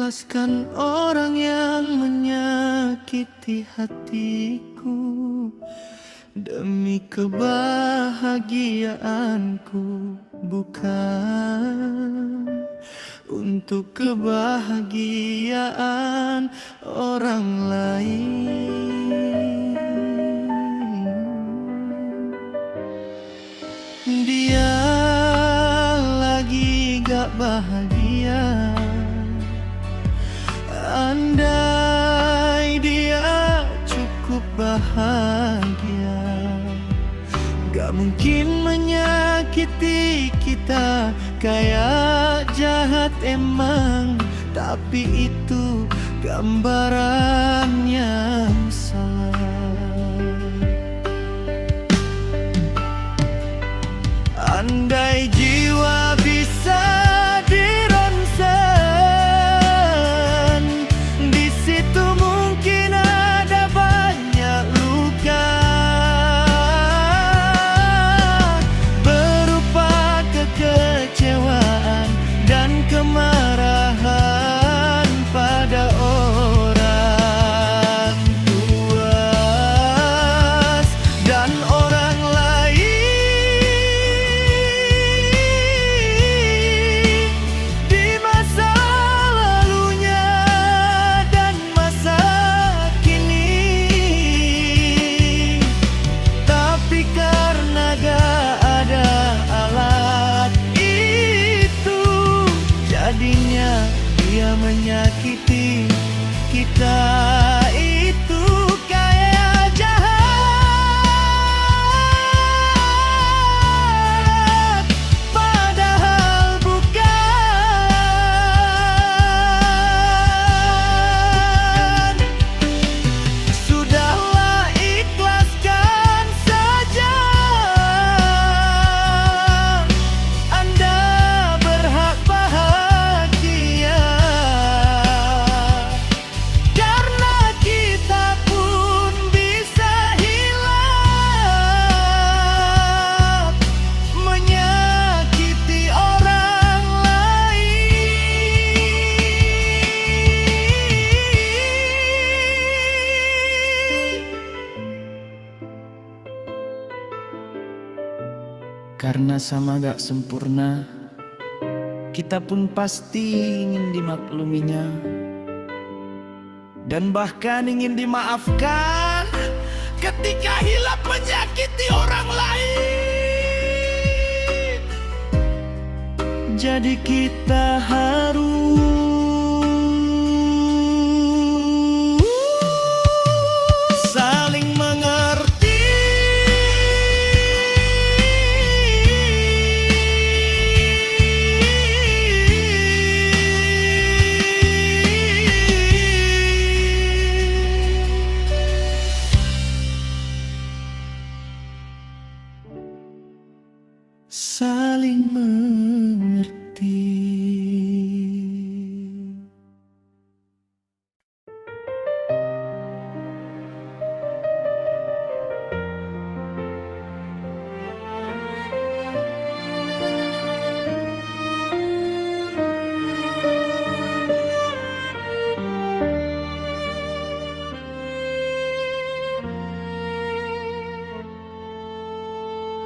ikhlaskan orang yang menyakiti hatiku demi kebahagiaanku, bukan untuk kebahagiaan orang lain. Dia lagi gak bahagia. Andai dia cukup bahagia, gak mungkin menyakiti kita. Kayak jahat emang, tapi itu gambaran yang salah. Andai jiwa bisa dironsen, di situ mungkin ada banyak luka berupa kekecewaan dan kemarahan pada orang tua dan orang lain. Di masa lalunya dan masa kini, tapi karena gak ada alat itu, jadinya dia menyakiti kita. Itu kayak jahat, padahal bukan. Sudahlah, ikhlaskan saja. Anda berhak bahagia, karena kita pun bisa hilaf menyakiti orang lain. Karena sama gak sempurna, kita pun pasti ingin dimakluminya, dan bahkan ingin dimaafkan ketika hilaf menyakiti orang lain. Jadi kita harus saling mengerti. Saling mengerti.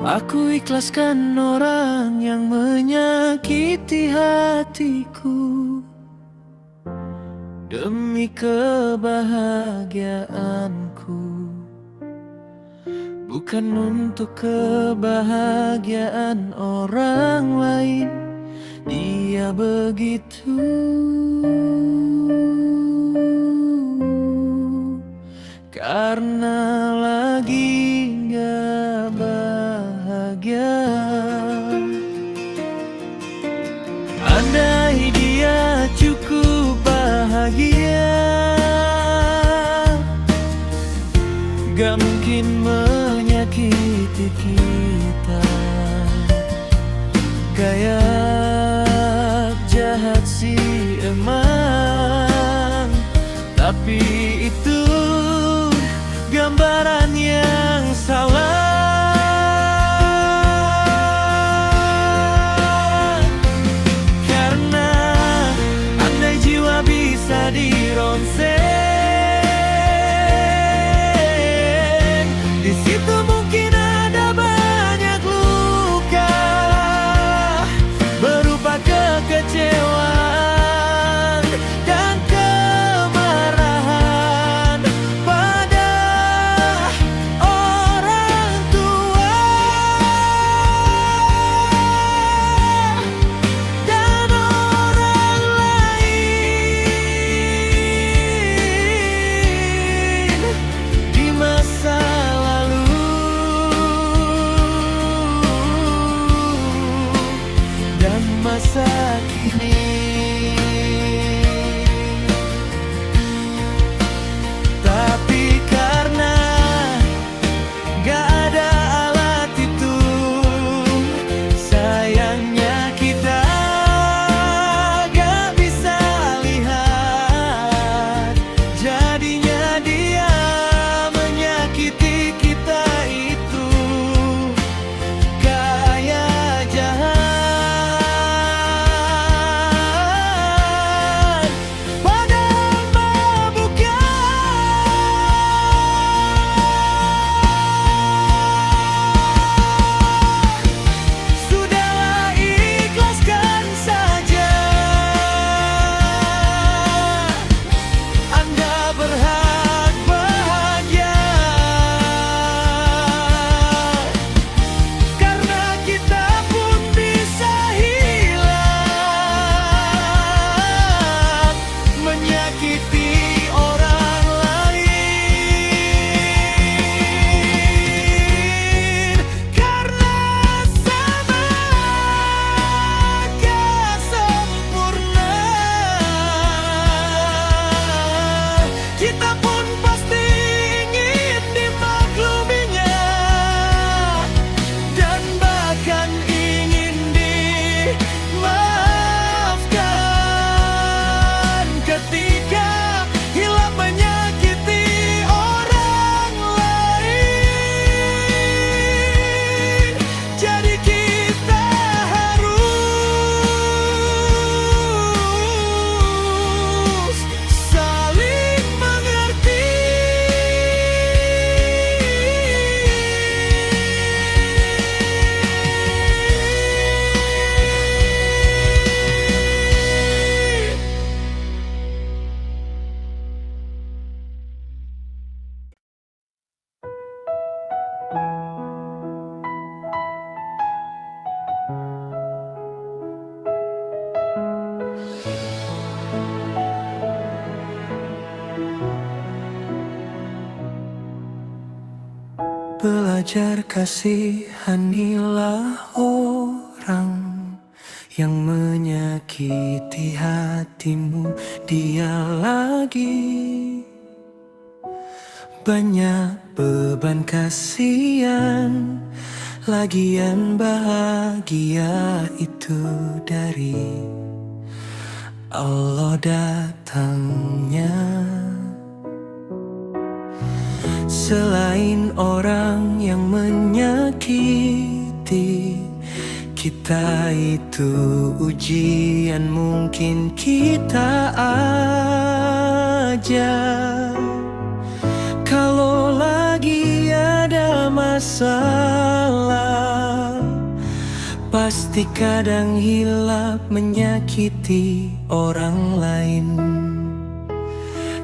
Aku ikhlaskan orang yang menyakiti hatiku demi kebahagiaanku, bukan untuk kebahagiaan orang lain. Dia begitu karena lagi gak bahagia. Andai dia cukup bahagia, gak mungkin menyakiti kita. Kayak jahat sih emang, tapi itu gambaran yang salah. Karena andai jiwa bisa Belajar kasihanilah orang yang menyakiti hatimu. Dia lagi banyak beban kasihan, lagian bahagia itu dari Allah datangnya. Selain orang yang menyakiti kita, itu ujian mungkin kita aja. Kalau lagi ada masalah, pasti kadang hilap menyakiti orang lain.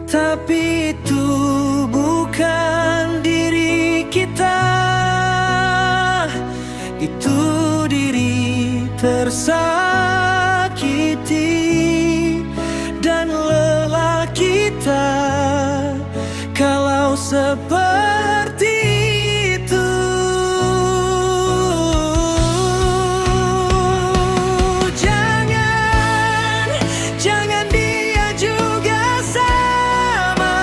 Tapi itu bukan diri kita, itu diri tersakiti dan lelah kita kalau seperti itu. Jangan dia juga sama.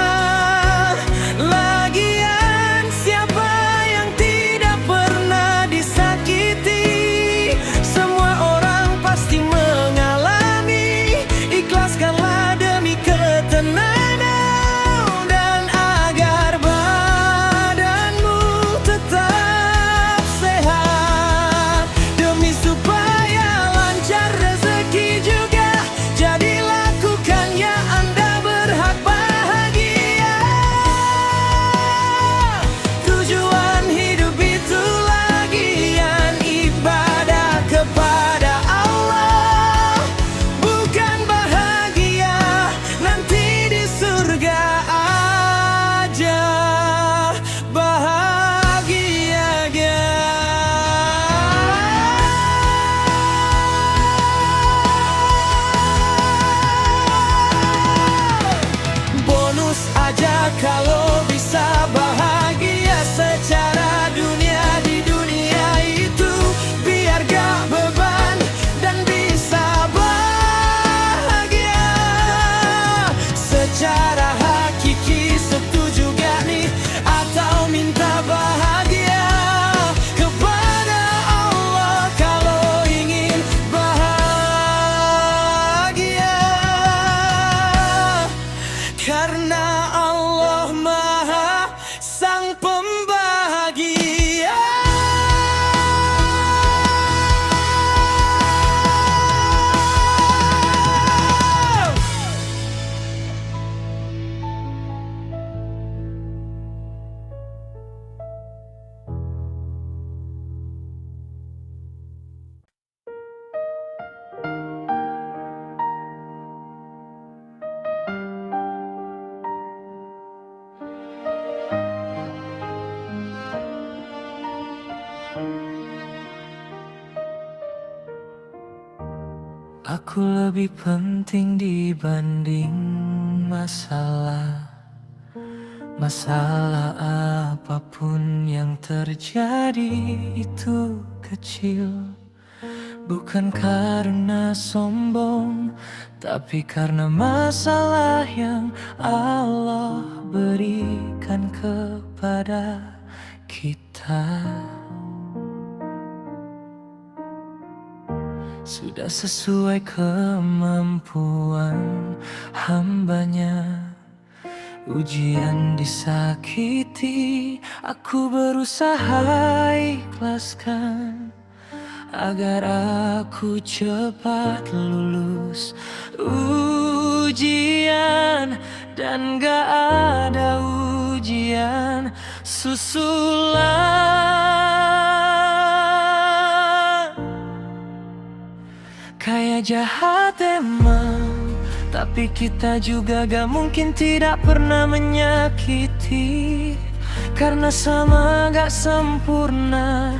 Lagian siapa yang tidak pernah disakiti? Semua orang pasti mengalami. Ikhlaskanlah demi ketenangan dan agar badanmu tetap sehat. Demi supaya lancar rezeki juga, jadi lakukan ya, Anda berhak bahagia. Tujuan hidup itu lagian ibadah kepada Allah, bukan bahagia nanti di surga aja. Bahagia bonus aja kalau bisa bahagia secara dunia. Di dunia itu biar gak beban dan bisa bahagia secara hakiki. Setuju gak nih atau minta bahagia kepada Allah kalau ingin bahagia? Karena Allah Maha Sang Pembahagia. Aku lebih penting dibanding masalah. Masalah apapun yang terjadi itu kecil, bukan karena sombong, tapi karena masalah yang Allah berikan kepada kita. Sudah sesuai kemampuan hambanya. Ujian disakiti, aku berusaha ikhlaskan agar aku cepat lulus ujian. Dan gak ada ujian susulan. Kayak jahat emang, tapi kita juga gak mungkin tidak pernah menyakiti. Karena sama gak sempurna,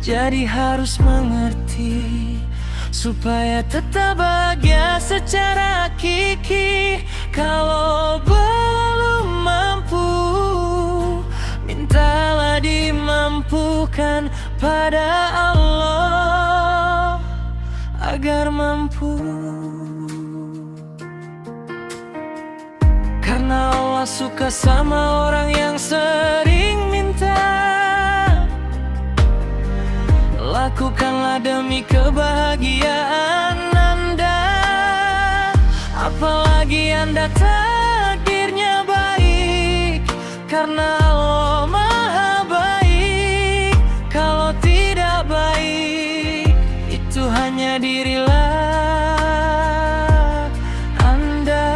jadi harus mengerti supaya tetap bahagia secara hakiki. Kalau belum mampu, mintalah dimampukan. adukan pada Allah agar mampu. Karena Allah suka sama orang yang sering minta. Lakukanlah demi kebahagiaan Anda. Apalagi Anda takdirnya baik, karena Allah Maha baik. Kalau tidak baik, itu hanya dirilah Anda.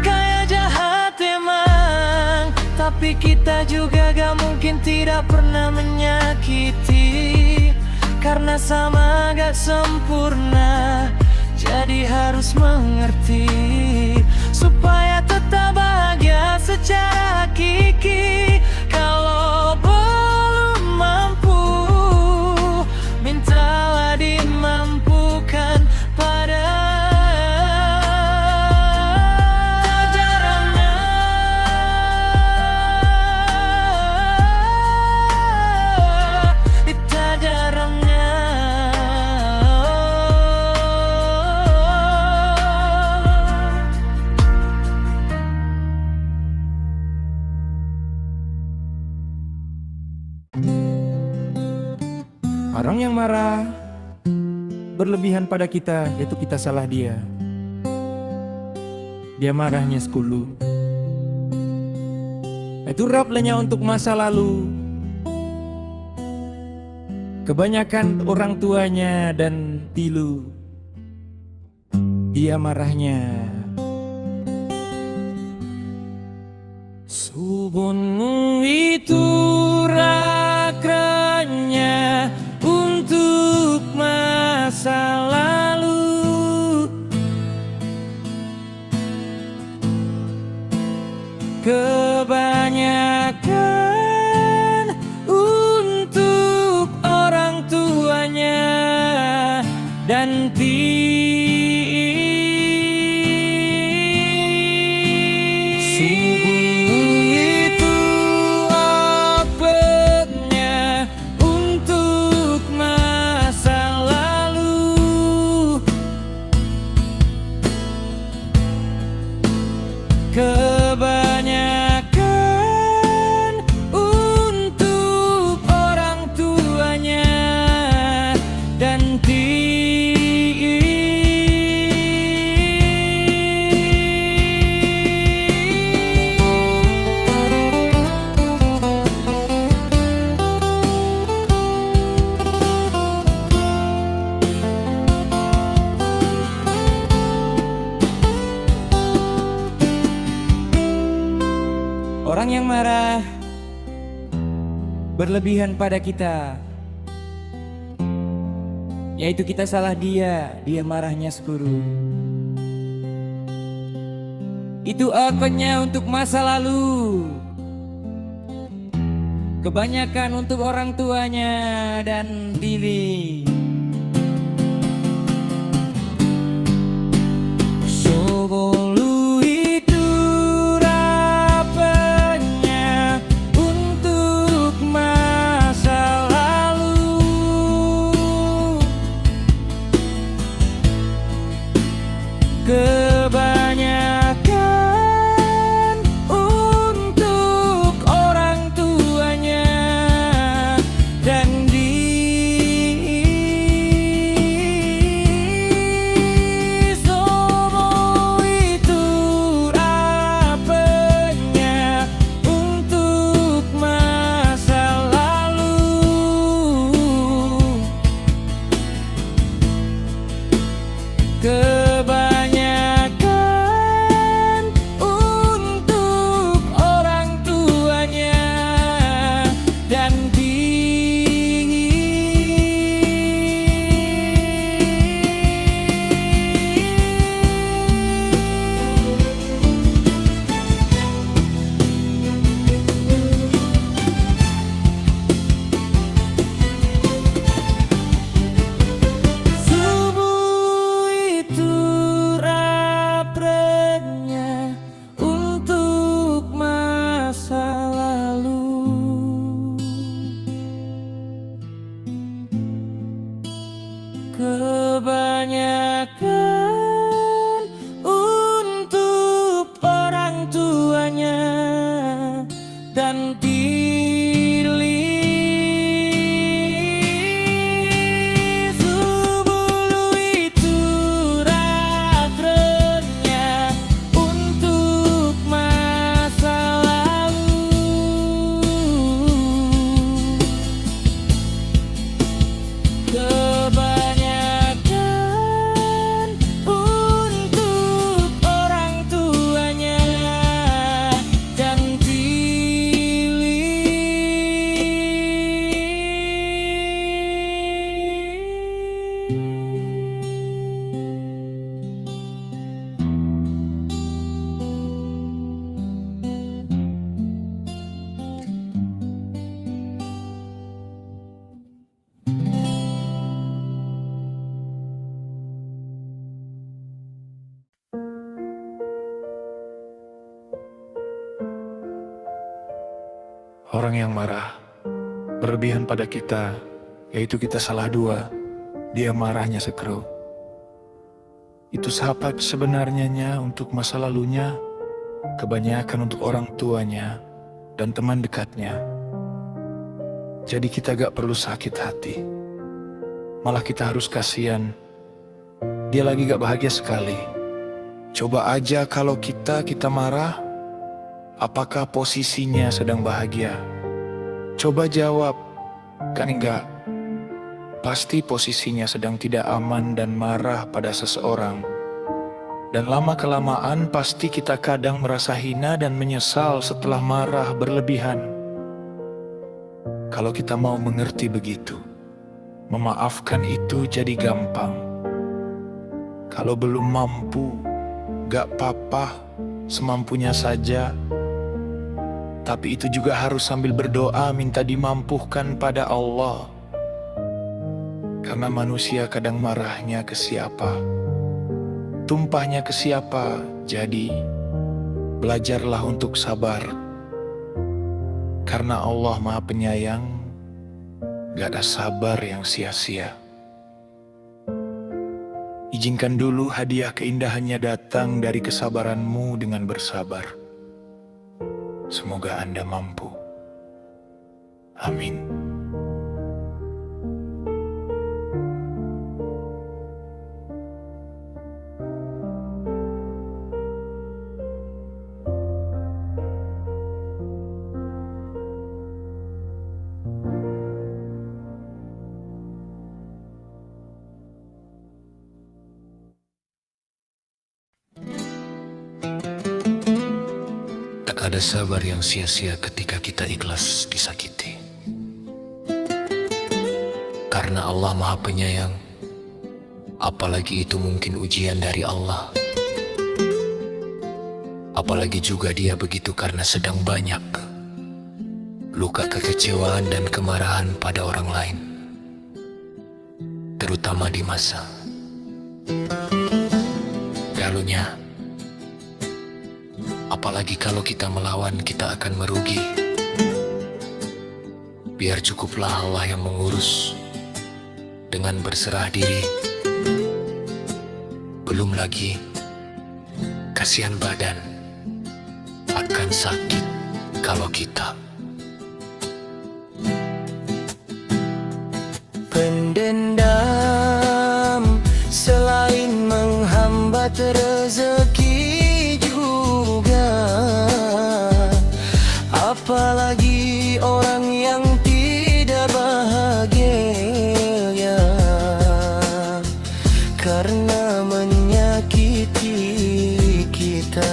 Kayak jahat emang, tapi kita juga gak mungkin tidak pernah menyakiti. Karena sama gak sempurna, jadi harus mengerti supaya tetap bahagia secara hakiki. Kalau belum mampu, mintalah dimampukan pada jajarannya. Di jajarannya. Orang yang marah berlebihan pada kita, yaitu kita salah dia. Dia marahnya 10. Itu raplenya untuk masa lalu. Kebanyakan orang tuanya dan tilu. Dia marahnya subunmu itu rakranya untuk masa lalu. Kebanyakan untuk orang tuanya dan itu apanya untuk masa lalu. Kebanyakan untuk orang tuanya dan orang yang marah berlebihan pada kita, yaitu kita salah dia, dia marahnya 10. Itu akunnya untuk masa lalu. Kebanyakan untuk orang tuanya dan diri. Kebanyakan untuk orang tuanya dan diri. Kebanyakan untuk orang tuanya dan sebulu itu ratrenya untuk masa lalu. Kebanyakan untuk orang tuanya dan Orang yang marah berlebihan pada kita, yaitu kita salah dua, dia marahnya sekero. Itu sahabat sebenarnya untuk masa lalunya, kebanyakan untuk orang tuanya dan teman dekatnya. Jadi kita gak perlu sakit hati, malah kita harus kasihan. Dia lagi gak bahagia sekali. Coba aja kalau kita marah, apakah posisinya sedang bahagia? Coba jawab, kan enggak? Pasti posisinya sedang tidak aman dan marah pada seseorang. Dan lama-kelamaan pasti kita kadang merasa hina dan menyesal setelah marah berlebihan. Kalau kita mau mengerti begitu, memaafkan itu jadi gampang. Kalau belum mampu, gak apa-apa, semampunya saja. Tapi itu juga harus sambil berdoa minta dimampuhkan pada Allah. Karena manusia kadang marahnya ke siapa, tumpahnya ke siapa. Jadi belajarlah untuk sabar. Karena Allah Maha Penyayang, gak ada sabar yang sia-sia. Izinkan dulu hadiah keindahannya datang dari kesabaranmu dengan bersabar. Semoga Anda mampu. Amin. Tak ada sabar yang sia-sia ketika kita ikhlas disakiti. Karena Allah Maha Penyayang, apalagi itu mungkin ujian dari Allah. Apalagi juga dia begitu karena sedang banyak luka kekecewaan dan kemarahan pada orang lain, terutama di masa lalunya. Apalagi kalau kita melawan, kita akan merugi. Biar cukuplah Allah yang mengurus dengan berserah diri. Belum lagi kasihan badan akan sakit kalau kita pendendam, selain menghambat rezeki juga. Apalagi orang yang tidak bahagia karena menyakiti kita.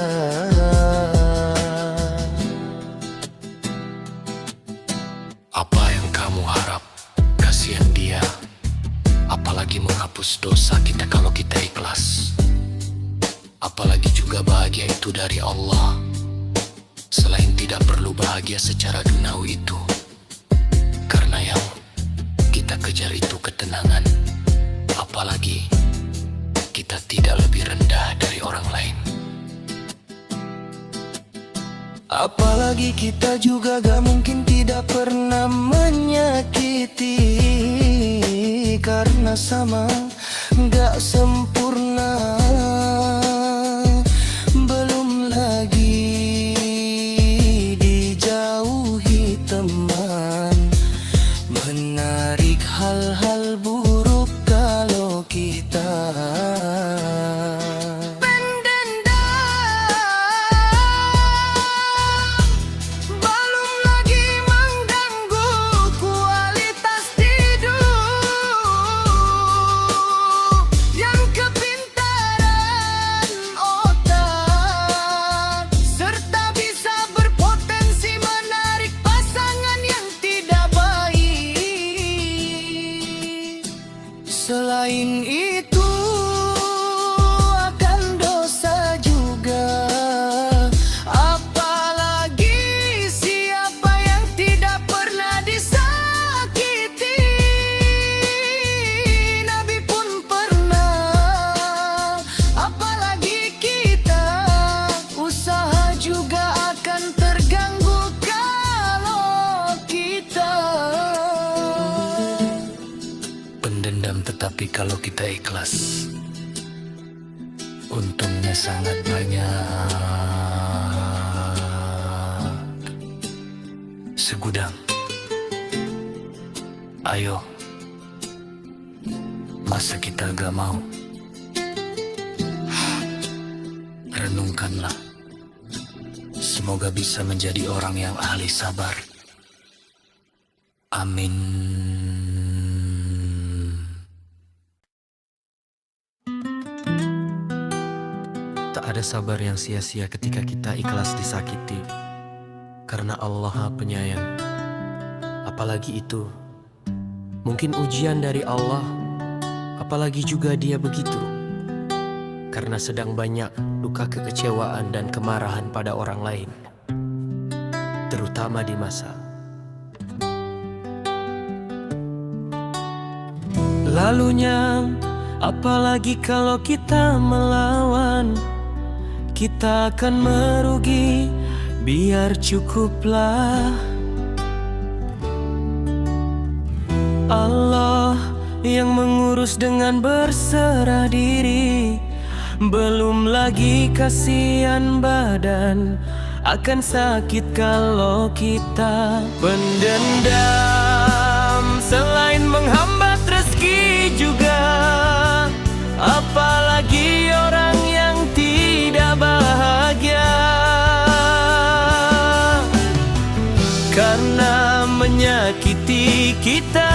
apa yang kamu harap, kasihan dia. Apalagi menghapus dosa kita kalau kita ikhlas. Apalagi juga bahagia itu dari Allah. Selain tidak perlu bahagia secara dunawi itu, karena yang kita kejar itu ketenangan. Apalagi kita tidak lebih rendah dari orang lain. Apalagi kita juga gak mungkin tidak pernah menyakiti, karena sama gak sempurna. Belum lagi dijauhi teman, menarik hal-hal buruk kalau kita selain itu akan dosa juga. Apalagi siapa yang tidak pernah disakiti. Nabi pun pernah, apalagi kita. Usaha juga akan terganggu kalau kita pendendam. Tetapi kalau kita ikhlas, untungnya sangat banyak. Segudang, ayo, masa kita gak mau? Renungkanlah, semoga bisa menjadi orang yang ahli sabar. Amin. Tak ada sabar yang sia-sia ketika kita ikhlas disakiti, karena Allah Penyayang. Apalagi itu, mungkin ujian dari Allah, apalagi juga Dia begitu, karena sedang banyak luka kekecewaan dan kemarahan pada orang lain, terutama di masa lalunya. Apalagi kalau kita melawan, kita akan merugi. Biar cukuplah Allah yang mengurus dengan berserah diri. Belum lagi kasihan badan, akan sakit kalau kita pendendam. Selain menghambat rezeki juga, apalagi orang yang tidak bahagia karena menyakiti kita.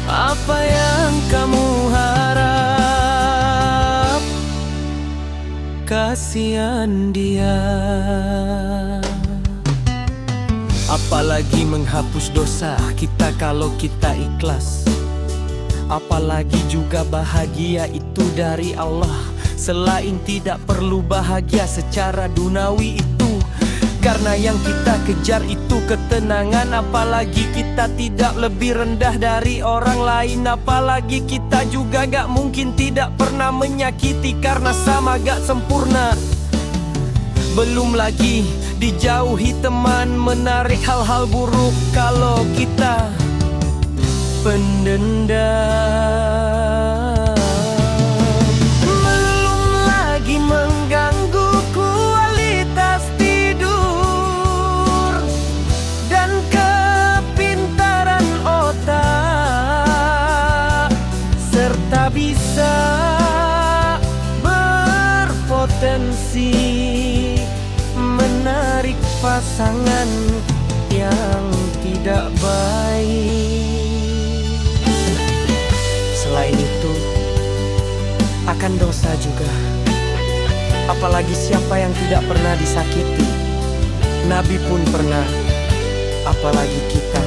Apa yang kamu harap? Kasihan dia. Apalagi menghapus dosa kita kalau kita ikhlas. Apalagi juga bahagia itu dari Allah. Selain tidak perlu bahagia secara dunawi itu, karena yang kita kejar itu ketenangan. Apalagi kita tidak lebih rendah dari orang lain. Apalagi kita juga gak mungkin tidak pernah menyakiti, karena sama gak sempurna. Belum lagi dijauhi teman, menarik hal-hal buruk kalau kita pendendam. Belum lagi mengganggu kualitas tidur dan kepintaran otak, serta bisa berpotensi menarik pasangan yang tidak baik. Selain itu, akan dosa juga. Apalagi siapa yang tidak pernah disakiti. Nabi pun pernah, apalagi kita.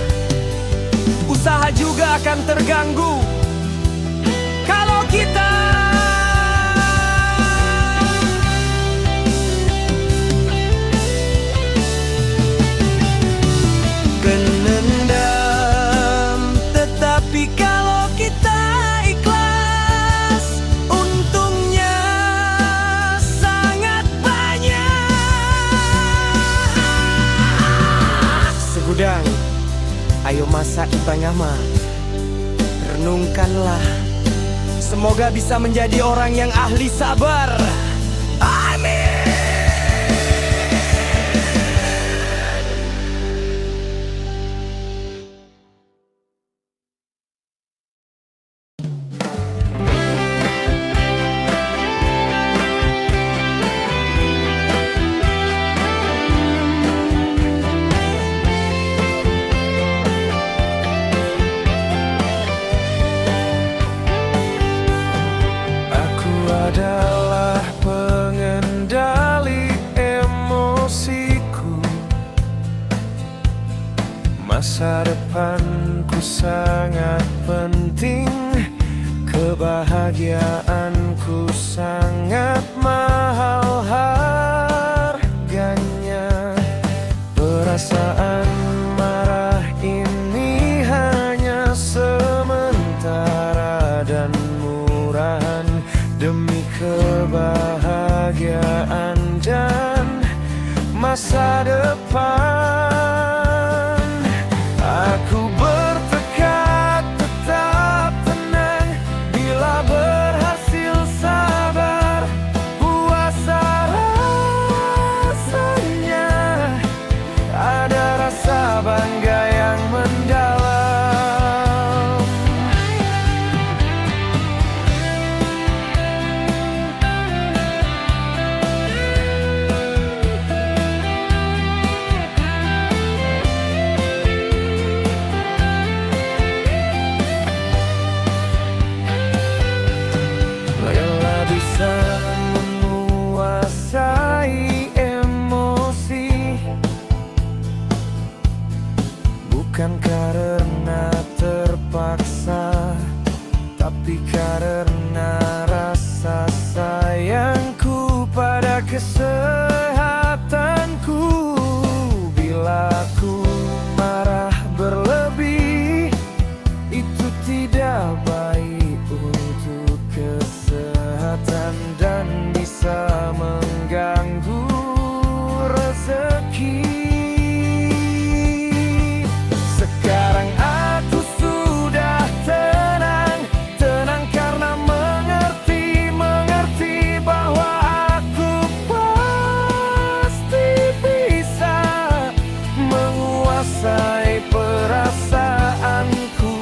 Usaha juga akan terganggu kalau kita pendendam. Tetapi kalau kita ikhlas, untungnya sangat banyak. Segudang, ayo masa ipangama. renungkanlah. Semoga bisa menjadi orang yang ahli sabar. Amin. Aku adalah pengendali emosiku. Masa depanku sangat penting. Kebahagiaanku sangat mahal harganya. Perasaan marah ini hanya sementara dan murahan demi kebahagiaan dan masa depan. Aku bertekad tetap tenang bila berhasil sabar. Puasa rasanya ada rasa bangga yang mendalam. Rela bisa menguasai emosi, bukan karena terpaksa, tapi karena rasa sayangku pada kesehatanku. Bila aku marah berlebih, itu tidak baik untuk kesehatan dan bisa mengganggu rezeki. Sekarang aku sudah tenang, tenang karena mengerti bahwa aku pasti bisa menguasai perasaanku,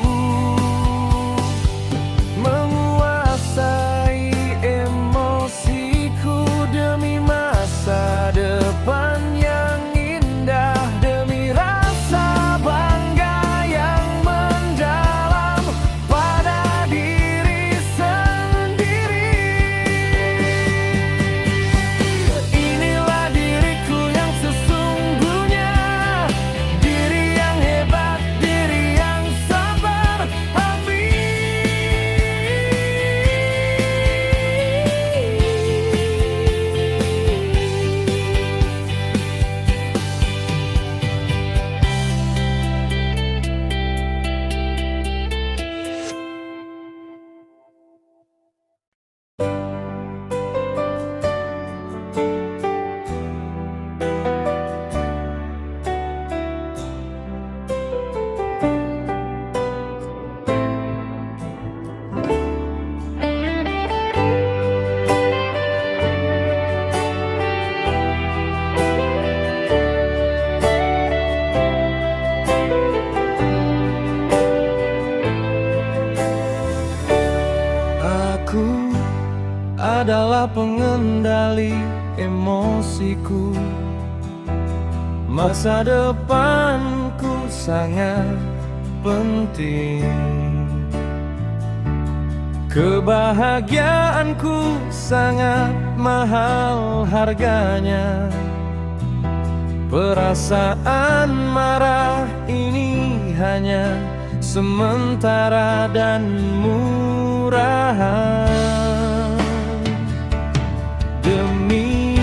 menguasai emosiku demi masa depan yang indah, demi rasa bangga yang mendalam pada diri sendiri. Inilah diriku yang sesungguhnya, diri yang hebat, diri yang sabar. Aku adalah pengendali emosiku. Masa depanku sangat penting. Kebahagiaanku sangat mahal harganya. Perasaan marah ini hanya sementara dan murahan demi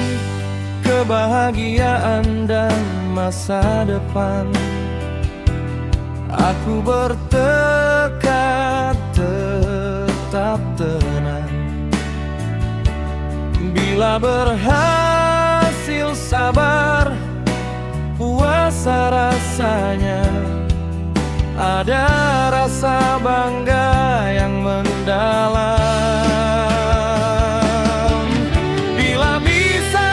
kebahagiaan dan masa depan. Aku bertekad tetap tenang bila berhasil sabar. Puasa rasanya ada rasa bangga yang mendalam. Bila bisa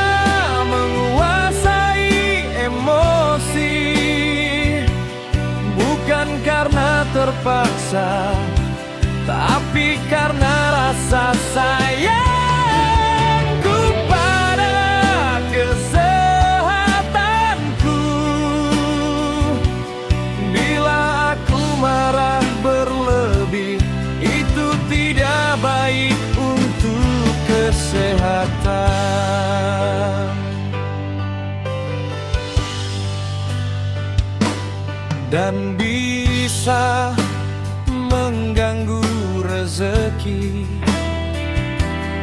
menguasai emosi, bukan karena terpaksa, tapi karena rasa sayangku pada kesehatanku. Bila aku marah berlebih, itu tidak baik untuk kesehatan. Dan bisa mengganggu rezeki.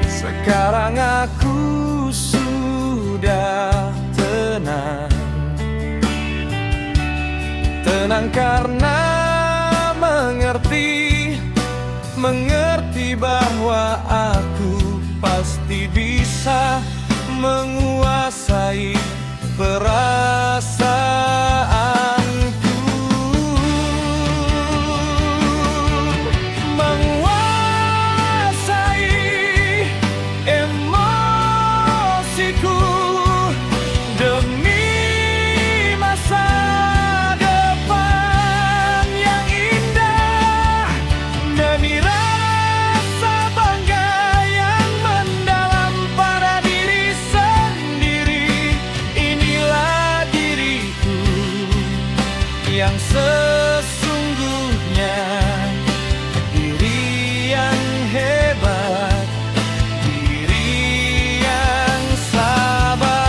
Sekarang aku sudah tenang. Tenang karena mengerti bahwa aku pasti bisa menguasai perasaanku. Yang sesungguhnya, diri yang hebat, diri yang sabar.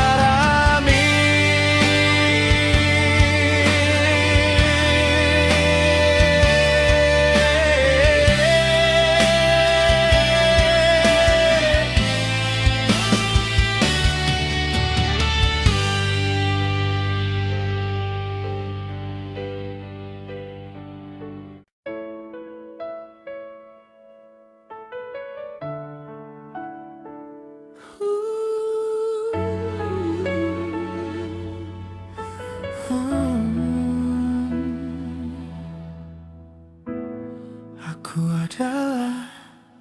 Aku adalah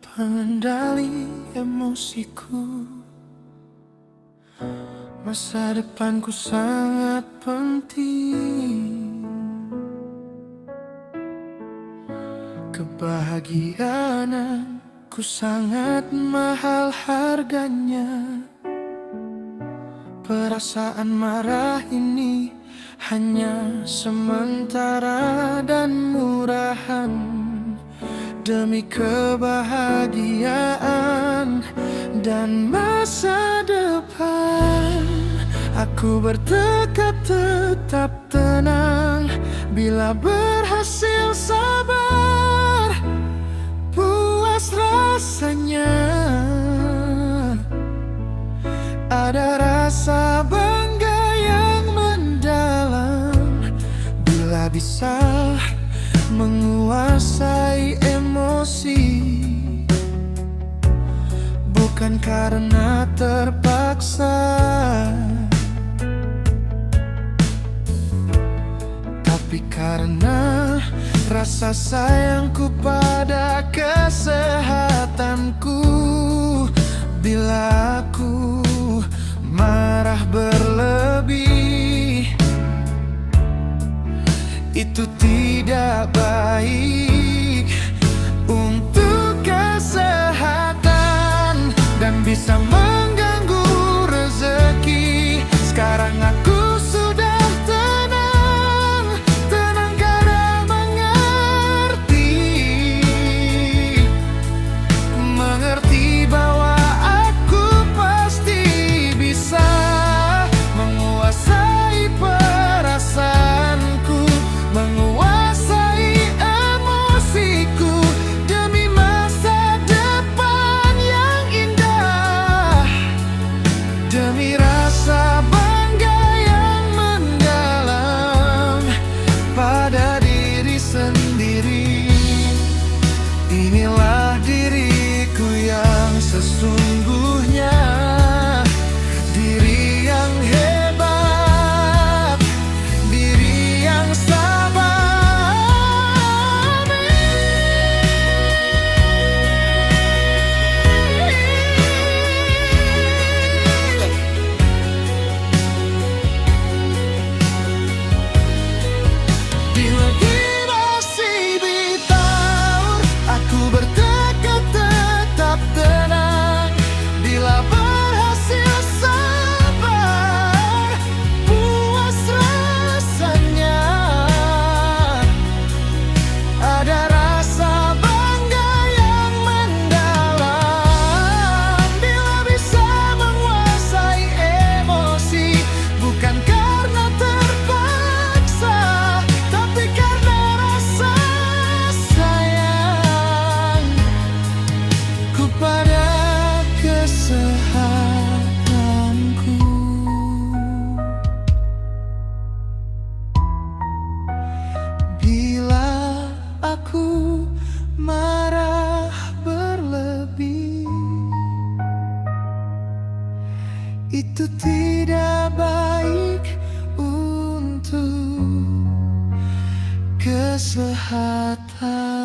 pengendali emosiku. Masa depanku sangat penting. Kebahagiaanku sangat mahal harganya. Perasaan marah ini hanya sementara dan murahan. Demi kebahagiaan dan masa depan, aku bertekad tetap tenang. Bila berhasil sabar, puas rasanya. Ada rasa bangga yang mendalam bila bisa menguasai emosi, bukan karena terpaksa, tapi karena rasa sayangku pada kesehatanku. Bila aku marah berlebih, itu tidak baik untuk kesehatan dan bisa mengganggu rezeki. Sekarang aku sudah tenang, tenang karena mengerti bahwa aku pasti bisa menguasai perasaanku, menguasai itu tidak baik untuk kesehatan.